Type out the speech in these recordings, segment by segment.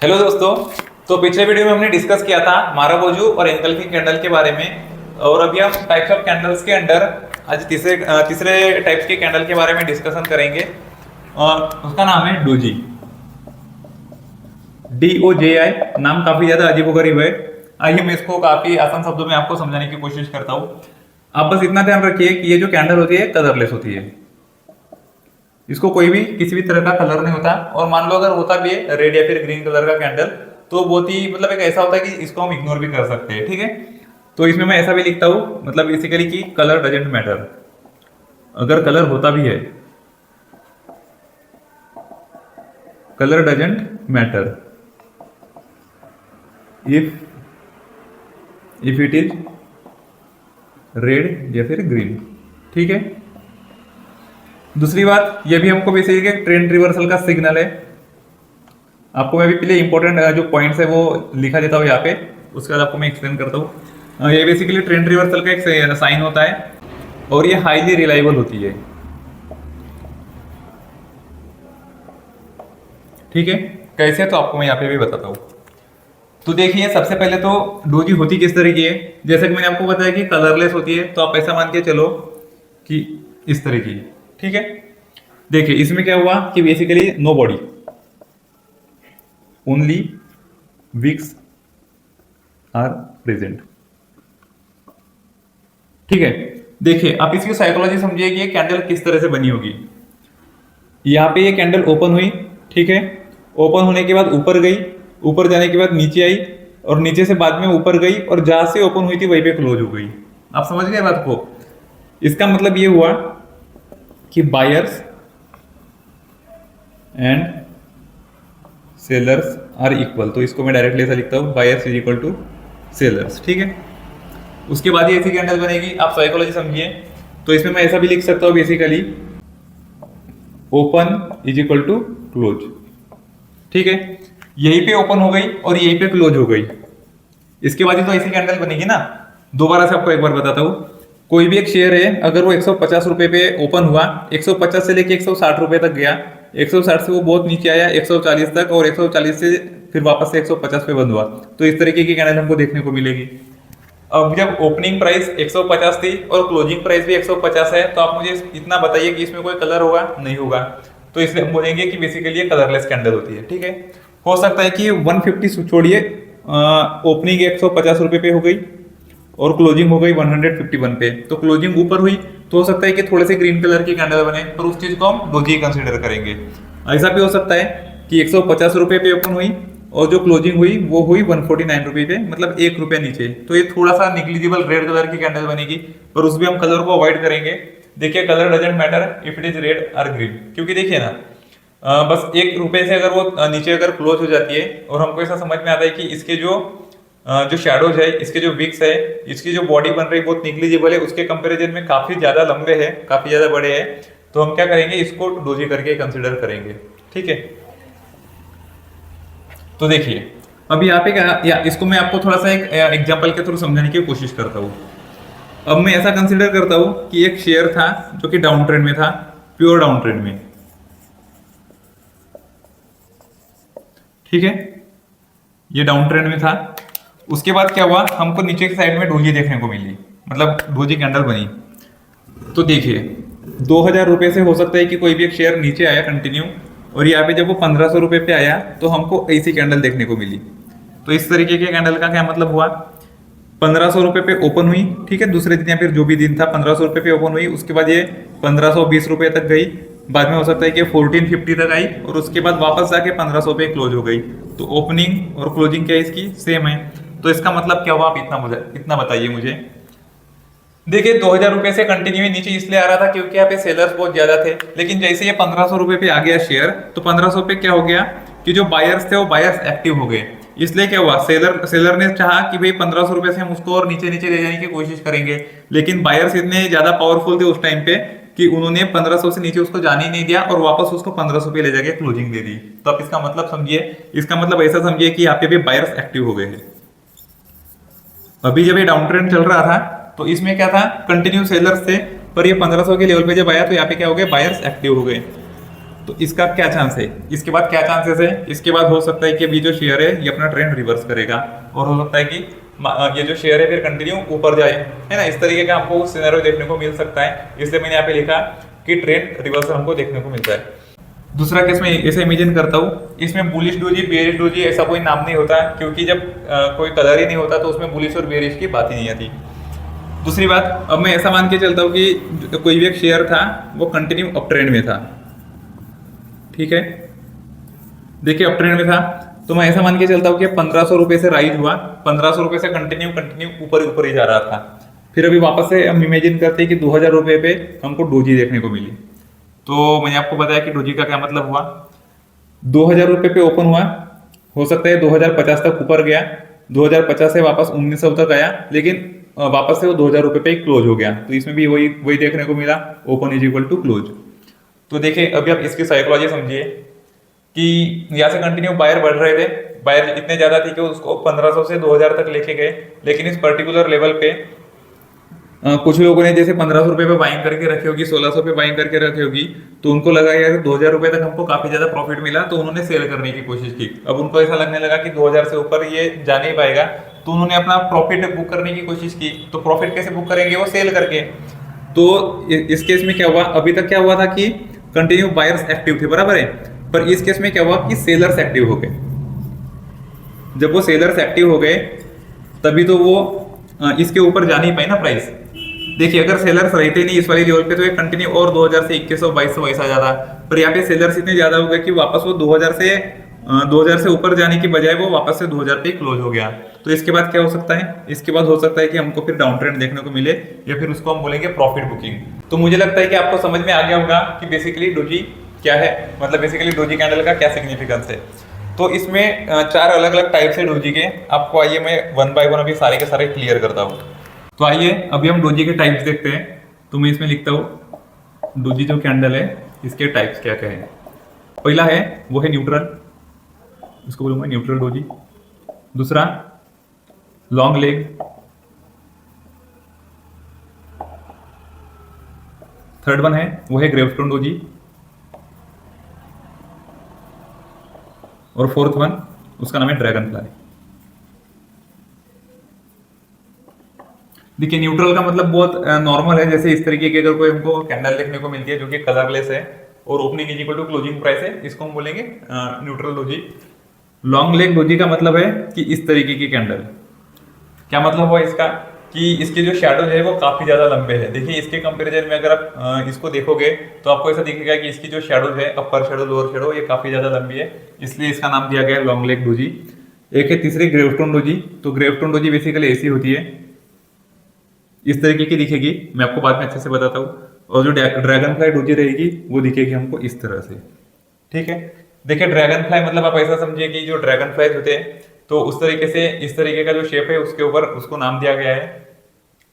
Hello दोस्तों। तो पिछले वीडियो में हमने डिस्कस किया था माराबोजू और एंगल्फी कैंडल के बारे में, और अभी हम टाइप्स ऑफ कैंडल्स के अंडर आज तीसरे टाइप्स के कैंडल के बारे में डिस्कशन करेंगे, और उसका नाम है डोजी। DOJI नाम काफी ज्यादा अजीबोगरीब है। आइए मैं इसको काफी आसान शब्दों में आपको समझाने की कोशिश करता हूँ। आप बस इतना ध्यान रखिए कि ये जो कैंडल होती है कलरलेस होती है। इसको कोई भी किसी भी तरह का कलर नहीं होता, और मान लो अगर होता भी है रेड या फिर ग्रीन कलर का कैंडल, तो बहुत ही मतलब एक ऐसा होता है कि इसको हम इग्नोर भी कर सकते हैं। ठीक है, तो इसमें मैं ऐसा भी लिखता हूँ, मतलब बेसिकली कि कलर डजेंट मैटर। अगर कलर होता भी है, colour doesn't matter if it is red या फिर ग्रीन। ठीक है, दूसरी बात, ये भी हमको बेसिकली ट्रेंड रिवर्सल का सिग्नल है। आपको मैं भी पहले इंपॉर्टेंट जो पॉइंट्स है वो लिखा देता हूँ यहाँ पे, उसके बाद आपको मैं एक्सप्लेन करता हूँ। ये बेसिकली ट्रेंड रिवर्सल का एक साइन होता है, और ये हाईली रिलायबल होती है। ठीक है, कैसे, तो आपको मैं यहाँ पे भी बताता हूँ। तो देखिए, सबसे पहले तो डोजी होती किस तरह की है। जैसे कि मैंने आपको बताया कि कलरलेस होती है, तो आप ऐसा मान के चलो कि इस तरह की। ठीक है, देखिए इसमें क्या हुआ कि basically no body, only wicks are present. ठीक है, देखिए आप इसकी साइकोलॉजी समझिए कि ये कैंडल किस तरह से बनी होगी। यहाँ पे ये कैंडल ओपन हुई, ठीक है, ओपन होने के बाद ऊपर गई, ऊपर जाने के बाद नीचे आई, और नीचे से बाद में ऊपर गई, और जहां से ओपन हुई थी वहीं पे क्लोज हो गई। आप समझ गए बात को। इसका मतलब ये हुआ कि buyers and sellers are equal. तो इसको मैं डायरेक्टली ऐसा लिखता हूँ, buyers is equal to sellers. ठीक है, उसके बाद ये ऐसी कैंडल बनेगी। आप साइकोलॉजी समझिए, तो इसमें मैं ऐसा भी लिख सकता हूँ basically, open is equal to close. ठीक है, यहीं पे ओपन हो गई और यहीं पे क्लोज हो गई। इसके बाद ही तो ऐसी कैंडल बनेगी ना। दोबारा से आपको एक बार बताता हूँ, कोई भी एक शेयर है, अगर वो 150 रुपए पे ओपन हुआ, 150 से लेके 160 रुपए तक गया, 160 से वो बहुत नीचे आया 140 तक, और 140 से फिर वापस से 150 पे बंद हुआ, तो इस तरीके की कैंडल हमको देखने को मिलेगी। अब जब ओपनिंग प्राइस 150 थी और क्लोजिंग प्राइस भी 150 है, तो आप मुझे इतना बताइए कि इसमें कोई कलर होगा? नहीं होगा। तो इसलिए हम बोलेंगे कि बेसिकली ये कलरलेस कैंडल होती है। ठीक है, हो सकता है कि 150 छोड़िए, ओपनिंग 150 रुपए पे हो गई और क्लोजिंग हो गई 151 पे, तो क्लोजिंग ऊपर हुई, तो हो सकता है कि थोड़े से ग्रीन कलर की कैंडल बने, पर उस चीज को हम डोजी कंसिडर करेंगे। ऐसा भी हो सकता है कि 150 रुपए पे ओपन हुई और जो क्लोजिंग हुई वो हुई 149 रुपए पे, मतलब 1 रुपया नीचे, तो ये थोड़ा सा निग्लिजिबल रेड कलर की कैंडल बनेगी, पर उसमें हम कलर को अवॉइड करेंगे। देखिए, colour doesn't matter if it is red और ग्रीन, क्योंकि देखिए ना, बस 1 रुपए से अगर वो नीचे अगर क्लोज हो जाती है, और हमको ऐसा समझ में आता है कि इसके जो शैडोज है, इसके जो विक्स है, इसकी जो बॉडी बन रही है बहुत निग्लिजिबल है, उसके कंपैरिजन में काफी ज्यादा लंबे हैं, काफी ज्यादा बड़े हैं, तो हम क्या करेंगे, इसको डोजी करके कंसिडर करेंगे। ठीक है, तो देखिए अब यहाँ पे क्या, या इसको मैं आपको थोड़ा सा एक एग्जांपल के थ्रू समझाने की कोशिश करता हूँ। अब मैं ऐसा कंसिडर करता हूँ कि एक शेयर था जो कि डाउन ट्रेंड में था, प्योर डाउन ट्रेंड में। ठीक है, ये डाउन ट्रेंड में था। उसके बाद क्या हुआ, हमको नीचे की साइड में डोजी देखने को मिली, मतलब डोजी कैंडल बनी। तो देखिए, 2000 रुपए से हो सकता है कि कोई भी एक शेयर नीचे आया कंटिन्यू, और यहाँ पे जब वो 1500 रुपए पे आया, तो हमको ऐसी कैंडल देखने को मिली। तो इस तरीके के कैंडल का क्या मतलब हुआ, 1500 रुपए पे ओपन हुई, ठीक है, दूसरे दिन या फिर जो भी दिन था 1500 रुपए पे ओपन हुई, उसके बाद ये 1520 रुपए तक गई, बाद में हो सकता है कि 1450 तक आई, और उसके बाद वापस जाके 1500 पे क्लोज हो गई। तो ओपनिंग और क्लोजिंग क्या इसकी सेम है। तो इसका मतलब क्या हुआ, आप इतना बताइए मुझे। देखिए, 2000 रुपए से कंटिन्यू नीचे इसलिए आ रहा था क्योंकि यहाँ पे सेलर्स बहुत ज्यादा थे, लेकिन जैसे ये 1500 रुपए पे आ गया शेयर, तो 1500 पे क्या हो गया कि जो बायर्स थे वो बायर्स एक्टिव हो गए। इसलिए क्या हुआ, सेलर ने चाहा कि भाई 1500 रुपए से हम उसको और नीचे नीचे ले जाने की कोशिश करेंगे, लेकिन बायर्स इतने ज्यादा पावरफुल थे उस टाइम पे कि उन्होंने 1500 से नीचे उसको जाने ही नहीं दिया, और वापस उसको 1500 पे ले जाके क्लोजिंग दे दी। तो आप इसका मतलब समझिए, इसका मतलब ऐसा समझिए कि यहाँ पे भी बायर्स एक्टिव हो गए हैं। अभी जब ये डाउन ट्रेंड चल रहा था, तो इसमें क्या था, कंटिन्यू सेलर्स थे, पर ये 1500 के लेवल पे जब आया, तो यहाँ पे क्या हो गए, बायर्स एक्टिव हो गए। तो इसका क्या चांस है, इसके बाद क्या चांसेस है, इसके बाद हो सकता है कि अभी जो शेयर है ये अपना ट्रेंड रिवर्स करेगा और हो सकता है कि ये जो शेयर है फिर कंटिन्यू ऊपर जाए, है ना। इस तरीके का आपको सिनेरियो देखने को मिल सकता है, इसलिए मैंने यहाँ पे लिखा कि ट्रेंड रिवर्सल हमको देखने को मिलता है। दूसरा केस में ऐसे इमेजिन करता हूँ, इसमें बुलिश डोजी बेरिश डोजी ऐसा कोई नाम नहीं होता, क्योंकि जब कोई कलर ही नहीं होता तो उसमें बुलिश और बेरिश की बात ही नहीं आती। दूसरी बात, अब मैं ऐसा मान के चलता हूँ कि कोई भी एक शेयर था वो कंटिन्यू अप ट्रेंड में था, ठीक है। देखिए अप ट्रेंड में था तो मैं ऐसा मान के चलता हूँ कि 1500 रुपए से राइज हुआ, 1500 रुपए से कंटिन्यू ऊपर ही जा रहा था। फिर अभी वापस से हम इमेजिन करते हैं कि 2000 रुपए पे हमको डोजी देखने को मिली। तो मैंने आपको बताया कि डोजी का क्या मतलब हुआ, 2000 रुपए पे ओपन हुआ, हो सकता है 2050 तक ऊपर गया, 2050 से वापस 1900 तक आया, लेकिन वापस से वो 2000 रुपए पे क्लोज हो गया। तो इसमें भी वही वही देखने को मिला, open is equal to close. तो देखिए अभी आप इसकी साइकोलॉजी समझिए कि यहाँ से कंटिन्यू बायर बढ़ रहे थे, बायर इतने ज्यादा थे कि उसको 1500 से 2000 तक लेके गए, लेकिन इस पर्टिकुलर लेवल पे कुछ लोगों ने जैसे 1500 रुपए पे बाइंग करके रखी होगी, 1600 पे बाइंग करके रखी होगी, तो उनको लगा यार 2000 रुपए तक हमको काफी ज्यादा प्रॉफिट मिला, तो उन्होंने सेल करने की कोशिश की। अब उनको ऐसा लगने लगा कि 2000 से ऊपर ये जा नहीं पाएगा, तो उन्होंने अपना प्रॉफिट बुक करने की कोशिश की। तो प्रॉफिट कैसे बुक करेंगे, वो सेल करके। तो इस केस में क्या हुआ, अभी तक क्या हुआ था कि कंटिन्यू बायर्स एक्टिव थे, बराबर है, पर इस केस में क्या हुआ कि सेलर्स एक्टिव हो गए। जब वो सेलर्स एक्टिव हो गए तभी तो वो इसके ऊपर जा नहीं पाई ना प्राइस। देखिए अगर सेलर्स रहते नहीं इस वाली लेवल पे तो ये कंटिन्यू और 2000 से 2100 2200 ऐसा ज्यादा, पर यहाँ पे सेलर्स इतने ज्यादा हो गए कि वापस वो 2000 से ऊपर जाने की बजाय वो वापस से 2000 पे क्लोज हो गया। तो इसके बाद क्या हो सकता है, इसके बाद हो सकता है कि हमको फिर डाउन ट्रेंड देखने को मिले, या फिर उसको हम बोलेंगे प्रॉफिट बुकिंग। तो मुझे लगता है कि आपको समझ में आ गया होगा कि बेसिकली डोजी क्या है, मतलब बेसिकली डोजी कैंडल का क्या सिग्निफिकेंस है। तो इसमें 4 अलग अलग टाइप्स है डोजी के, आपको आइए मैं वन बाय वन अभी सारे के सारे क्लियर करता हूँ। तो आइए अभी हम डोजी के टाइप्स देखते हैं। तो मैं इसमें लिखता हूँ डोजी जो कैंडल है इसके टाइप्स क्या क्या है। पहला है वो है न्यूट्रल, इसको बोलूंगा न्यूट्रल डोजी। दूसरा लॉन्ग लेग, थर्ड वन है वो है ग्रेवस्टोन डोजी, और फोर्थ वन उसका नाम है ड्रैगन फ्लाई। देखिए न्यूट्रल का मतलब बहुत नॉर्मल है, जैसे इस तरीके की अगर कोई हमको कैंडल देखने को मिलती है जो कि कलरलेस है और opening is equal to closing price है, इसको हम बोलेंगे neutral doji. Long leg doji का मतलब है कि इस तरीके की कैंडल, क्या मतलब हुआ इसका कि इसके जो शैडोज है वो काफी ज्यादा लंबे हैं। देखिए इसके कंपैरिजन में अगर आप इसको देखोगे तो आपको ऐसा दिखेगा कि इसकी जो शैडोज है, अपर शैडो लोअर शैडो, ये काफी ज्यादा लंबी है, इसलिए इसका नाम दिया गया है लॉन्ग लेग डोजी। एक है तीसरी ग्रेवस्टोन डोजी। तो ग्रेवस्टोन डोजी बेसिकली ऐसी होती है, इस तरीके की दिखेगी, मैं आपको बाद में अच्छे से बताता हूँ। और जो ड्रैगन फ्लाई डोजी रहेगी वो दिखेगी हमको इस तरह से, ठीक है। देखिए ड्रैगन फ्लाई मतलब आप ऐसा समझिए कि जो ड्रैगन फ्लाई होते हैं तो उस तरीके से इस तरीके का जो शेप है उसके ऊपर उसको नाम दिया गया है।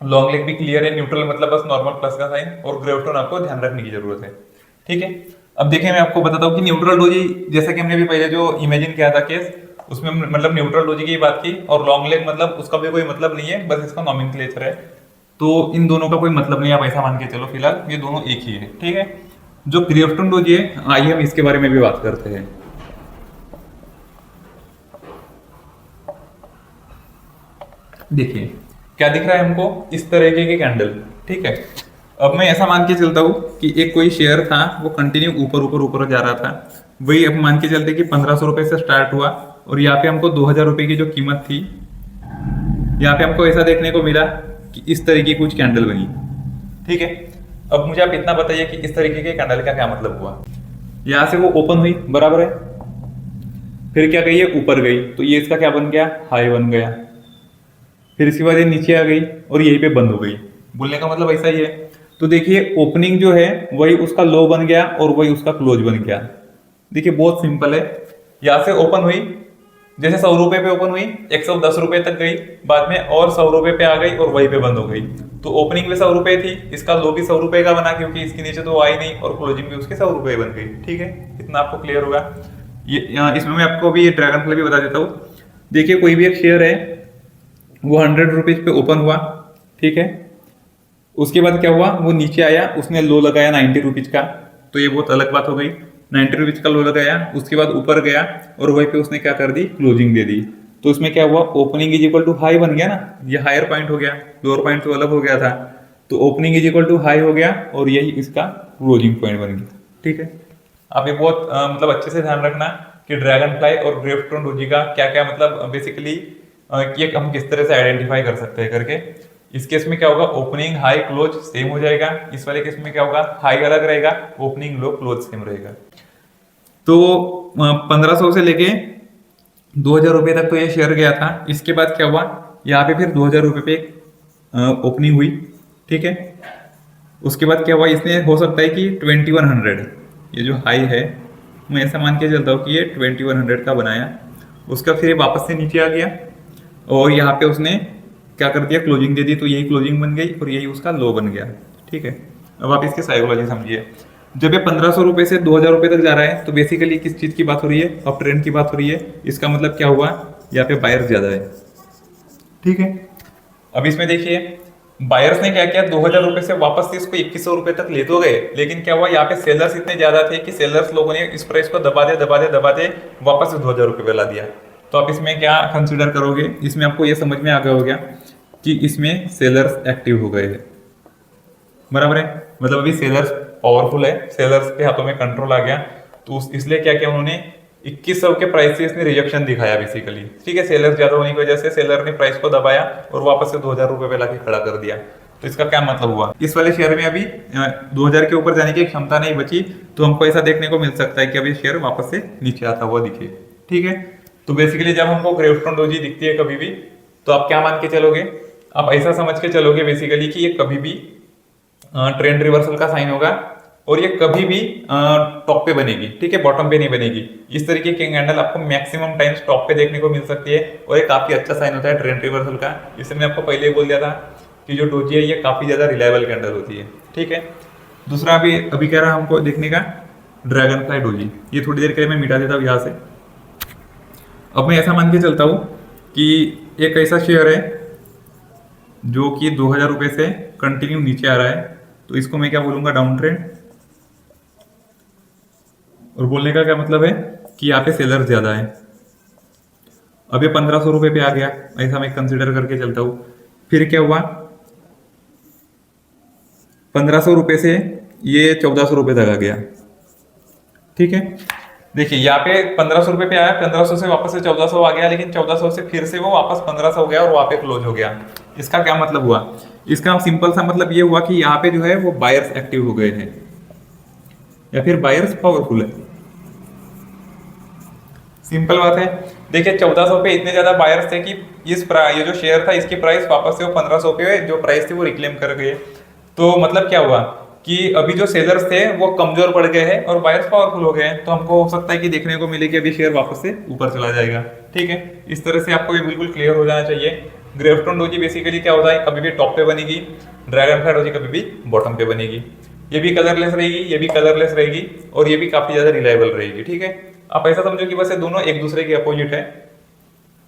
लॉन्ग लेग भी क्लियर है, न्यूट्रल मतलब बस नॉर्मल प्लस का साइन, और ग्रेवस्टोन आपको ध्यान रखने की जरूरत है, ठीक है। अब देखिए मैं आपको बताता हूँ कि न्यूट्रल डोजी, जैसा कि हमने भी पहले जो इमेजिन किया था केस, उसमें मतलब न्यूट्रल डोजी की बात की, और लॉन्ग लेग मतलब उसका भी कोई मतलब नहीं है, बस इसका नॉमेनक्लेचर है। तो इन दोनों का कोई मतलब नहीं, आप ऐसा मान के चलो फिलहाल ये दोनों एक ही है, ठीक है। जो ग्रेवस्टोन डोजी है, आइए हम इसके बारे में भी बात करते हैं। देखिए क्या दिख रहा है हमको, इस तरीके की कैंडल, ठीक है। अब मैं ऐसा मान के चलता हूँ कि एक कोई शेयर था वो कंटिन्यू ऊपर जा रहा था, वही अब मान के चलते कि 1500 रुपए से स्टार्ट हुआ, और यहाँ पे हमको 2000 रुपए की जो कीमत थी, यहाँ पे हमको ऐसा देखने को मिला कि इस तरीके की कुछ कैंडल बनी, ठीक है। अब मुझे आप इतना बताइए कि इस तरीके के कैंडल का क्या मतलब हुआ। यहाँ से वो ओपन हुई, बराबर है, फिर क्या गई है, ऊपर गई, तो ये इसका क्या बन गया, हाई बन गया। फिर इसके बाद ये नीचे आ गई और यहीं पे बंद हो गई, बोलने का मतलब ऐसा ही है। तो देखिए ओपनिंग जो है वही उसका लो बन गया और वही उसका क्लोज बन गया। देखिए बहुत सिंपल है, यहाँ से ओपन हुई, जैसे 100 रुपए पे ओपन हुई 110 रुपए तक गई, बाद में और 100 रुपए पे आ गई और वहीं पे बंद हो गई। तो ओपनिंग में 100 रुपए थी, इसका लो भी 100 रुपए का बना क्योंकि इसके नीचे तो आई नहीं, और क्लोजिंग भी उसके 100 रुपए बन गई, ठीक है। इतना आपको क्लियर होगा। ये इसमें मैं आपको अभी ये ड्रैगन फ्लाई भी बता देता हूँ। देखिए कोई भी एक शेयर है वो 100 रुपीज पे ओपन हुआ, ठीक है। उसके बाद क्या हुआ, वो नीचे आया, उसने लो लगाया 90 रुपीज का, तो ये बहुत अलग बात हो गई। 90 रुपीज का लो लगाया, उसके बाद ऊपर गया और वहीं पे उसने क्या कर दी, क्लोजिंग दे दी। तो उसमें क्या हुआ, opening is equal to high बन गया ना, ये हायर पॉइंट हो गया, लोअर पॉइंट तो अलग हो गया था। तो opening is equal to high हो गया और यही इसका क्लोजिंग पॉइंट बन गया। ठीक है, आप ये बहुत मतलब अच्छे से ध्यान रखना कि ड्रैगन फ्लाई और ग्रेवस्टोन डोजी का क्या क्या मतलब बेसिकली ये हम किस तरह से आइडेंटिफाई कर सकते हैं करके। इस केस में क्या होगा, ओपनिंग हाई क्लोज सेम हो जाएगा। इस वाले केस में क्या होगा, हाई अलग रहेगा, ओपनिंग लो क्लोज सेम रहेगा। तो 1500 से लेके 2000 रुपये तक तो ये शेयर गया था। इसके बाद क्या हुआ, यहाँ पे फिर 2000 रुपये पे ओपनिंग हुई। ठीक है, उसके बाद क्या हुआ, इसने हो सकता है कि 2100 ये जो हाई है, मैं ऐसा मान के चलता हूँ कि ये 2100 का बनाया, उसका फिर वापस से नीचे आ गया और यहाँ पे उसने क्या कर दिया, क्लोजिंग दे दी। तो यही क्लोजिंग बन गई और यही उसका लो बन गया। ठीक है, अब आप इसकी साइकोलॉजी समझिए। जब ये 1500 रुपये से 2000 रुपये तक जा रहा है तो बेसिकली किस चीज़ की बात हो रही है, अप ट्रेंड की बात हो रही है। इसका मतलब क्या हुआ, यहाँ पे बायर्स ज़्यादा है। ठीक है, अब इसमें देखिए बायर्स ने क्या किया, 2000 रुपये से वापस से इसको 2100 रुपये तक ले तो गए, लेकिन क्या हुआ, यहाँ पे सेलर्स इतने ज्यादा थे कि सेलर्स लोगों ने इस प्राइस को दबा दे वापस से 2000 रुपये पे ला दिया। तो आप इसमें क्या कंसिडर करोगे, इसमें आपको ये समझ में आ गया हो गया कि इसमें सेलर्स एक्टिव हो गए हैं। बराबर है, मतलब अभी सेलर्स पावरफुल है, सेलर्स के हाथों में कंट्रोल आ गया। तो इसलिए क्या किया उन्होंने, 2100 के प्राइस से इसने रिजेक्शन दिखाया बेसिकली। ठीक है, सेलर ज्यादा होने की वजह से सेलर ने प्राइस को दबाया और वापस से 2000 रुपये पे लाके खड़ा कर दिया। तो इसका क्या मतलब हुआ, इस वाले शेयर में अभी 2000 के ऊपर जाने की क्षमता नहीं बची। तो हमको ऐसा देखने को मिल सकता है कि अभी शेयर वापस से नीचे आता हुआ दिखे। ठीक है, तो बेसिकली जब हमको ग्रेवस्टोन डोजी दिखती है कभी भी, तो आप क्या मान के चलोगे, आप ऐसा समझ के चलोगे बेसिकली कि ये कभी भी ट्रेंड रिवर्सल का साइन होगा और ये कभी भी टॉप पे बनेगी। ठीक है, बॉटम पे नहीं बनेगी। इस तरीके की कैंडल आपको मैक्सिमम टाइम्स टॉप पे देखने को मिल सकती है और ये काफी अच्छा साइन होता है ट्रेंड रिवर्सल का। इसलिए मैं आपको पहले ही बोल दिया था कि जो डोजी है ये काफी ज्यादा रिलायबल कैंडल होती है। ठीक है, दूसरा अभी कह रहा हमको देखने का ड्रैगन फ्लाई डोजी, ये थोड़ी देर के लिए मैं मिटा देता हूँ यहाँ से। अब मैं ऐसा मान के चलता हूँ कि एक ऐसा शेयर है जो कि 2000 रुपये से कंटिन्यू नीचे आ रहा है, तो इसको मैं क्या बोलूंगा, डाउन ट्रेंड। और बोलने का क्या मतलब है कि यहाँ पे सेलर ज्यादा है। अब ये 1500 रुपये पे आ गया, ऐसा मैं कंसिडर करके चलता हूँ। फिर क्या हुआ, 1500 रुपये से ये 1400 रुपये तक आ गया। ठीक है, देखिए यहाँ पे 1500 रुपये पे आया, 1500 से वापस से 1400 आ गया, लेकिन 1400 से फिर से वो वापस 1500 हो गया और वहां पे क्लोज हो गया। इसका क्या मतलब हुआ, इसका सिंपल सा मतलब ये हुआ कि यहाँ पे जो है वो बायर्स एक्टिव हो गए हैं या फिर बायर्स पावरफुल है। सिंपल बात है। देखिए 1400 पे इतने ज्यादा बायर्स थे कि ये जो शेयर था इसकी प्राइस वापस से वो 1500 पे जो प्राइस थी वो रिक्लेम कर गए। तो मतलब क्या हुआ कि अभी जो सेलर्स थे वो कमजोर पड़ गए हैं और बायर्स पावरफुल हो गए हैं। तो हमको हो सकता है कि देखने को मिले कि अभी शेयर वापस से ऊपर चला जाएगा। ठीक है, इस तरह से आपको ये बिल्कुल क्लियर हो जाना चाहिए। ग्रेवस्टोन डोजी बेसिकली क्या होता है, कभी भी टॉप पे बनेगी, ड्रैगन फ्लाई डोजी कभी भी बॉटम पे बनेगी। ये भी कलरलेस रहेगी, ये भी कलरलेस रहेगी और ये भी काफी ज्यादा रिलायबल रहेगी। ठीक है, आप ऐसा समझो कि बस ये दोनों एक दूसरे के अपोजिट है।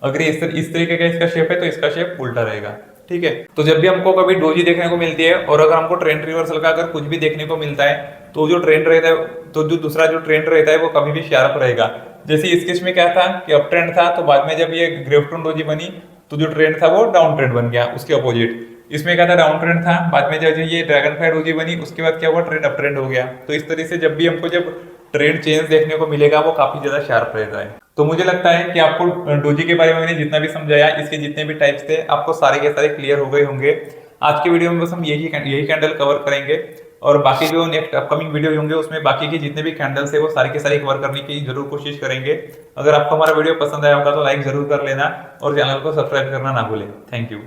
अगर इस तरीके का इसका शेप है तो इसका शेप उल्टा रहेगा। ठीक है, तो जब भी हमको कभी डोजी देखने को मिलती है और अगर हमको ट्रेंड रिवर्सल का अगर कुछ भी देखने को मिलता है तो जो ट्रेंड रहता है, तो जो दूसरा जो ट्रेंड रहता है वो कभी भी शार्प रहेगा। जैसे इस केस में क्या था कि अप ट्रेंड था, तो बाद में जब ये ग्रेवस्टोन डोजी बनी तो जो ट्रेंड था वो डाउन ट्रेंड बन गया, उसके अपोजिट। इसमें क्या था, डाउन ट्रेंड था, बाद में जब ये ड्रैगन फ्लाई डोजी बनी उसके बाद क्या हुआ, ट्रेंड अप ट्रेंड हो गया। तो इस तरह से जब भी हमको जब ट्रेंड चेंज देखने को मिलेगा वो काफी ज्यादा शार्प रहता है। तो मुझे लगता है कि आपको डोजी के बारे में मैंने जितना भी समझाया, इसके जितने भी टाइप्स थे आपको सारे के सारे क्लियर हो गए होंगे। आज के वीडियो में बस हम यही कैंडल कवर करेंगे और बाकी जो नेक्स्ट अपकमिंग वीडियो होंगे उसमें बाकी के जितने भी कैंडल्स है वो सारे के सारे कवर करने की जरूर कोशिश करेंगे। अगर आपको हमारा वीडियो पसंद आया होगा तो लाइक जरूर कर लेना और चैनल को सब्सक्राइब करना ना भूलें। Thank you.